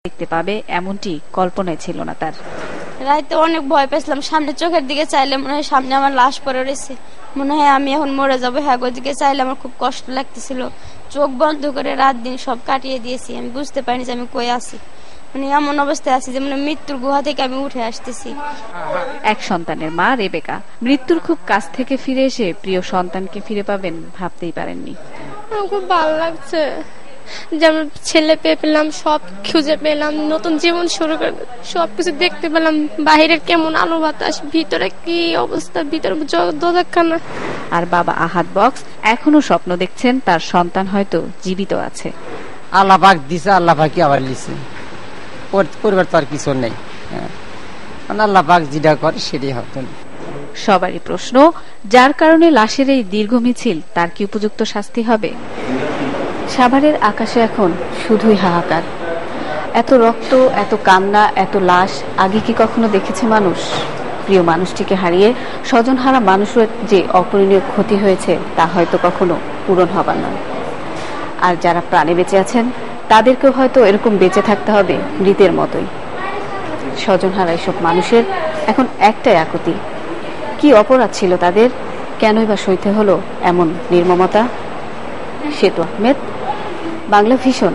দেখতে পাবে এমনটি কল্পনায় ছিল না তার। রাতে অনেক ভয় পেয়েছিলাম, সামনে চোখের দিকে চাইলে মনে হয় সামনে আমার লাশ পড়ে রয়েছে, মনে হয় আমি এখন মরে যাবো। হ্যাঁ, ওদিকে চাইলে আমার খুব কষ্ট লাগতেছিল। চোখ বন্ধ করে রাত দিন সব কাটিয়ে দিয়েছি, আমি বুঝতে পারিনি যে আমি কই আছি। মানে এমন অবস্থায় আছি যে মানে মৃত্যুর গুহা থেকে আমি উঠে আসতেছি। এক সন্তানের মা রেবেকা মৃত্যুর খুব কাছ থেকে ফিরে এসে প্রিয় সন্তানকে ফিরে পাবেন ভাবতেই পারেননি। খুব ভালো লাগছে, যেমন ছেলে পেয়ে পেলাম, সব খুঁজে পেলাম, নতুন জীবন শুরু করে সবকিছু দেখতে পেলাম। বাহিরের কেমন আলো বাতাস, ভিতরে কি অবস্থা, ভিতরে দোদাখানা। আর বাবা আহাদ বক্স এখনো স্বপ্ন দেখছেন তার সন্তান হয়তো জীবিত আছে। আল্লাহ পাক দিছে, আল্লাহ পাকই আবার লিছে, পরিবার তো আর কিছু নেই। আল্লাহ পাক যেটা করে সেটাই হবে। সবারই প্রশ্ন, যার কারণে লাশের এই দীর্ঘ মিছিল, তার কি উপযুক্ত শাস্তি হবে? সাভারের আকাশে এখন শুধুই হাহাকার। এত রক্ত, এত কান্না, এত লাশ আগে কি কখনো দেখেছে মানুষ? প্রিয় মানুষটিকে হারিয়ে স্বজনহারা মানুষের যে অপূরণীয় ক্ষতি হয়েছে তা হয়তো কখনো পূরণ হবার নয়। আর যারা প্রাণে বেঁচে আছেন তাদেরকেও হয়তো এরকম বেঁচে থাকতে হবে মৃতের মতোই। স্বজনহারা এসব মানুষের এখন একটাই আকুতি, কি অপরাধ ছিল তাদের, কেনই বা সইতে হলো এমন নির্মমতা? সেতু আহমেদ, বাংলা ভিশন।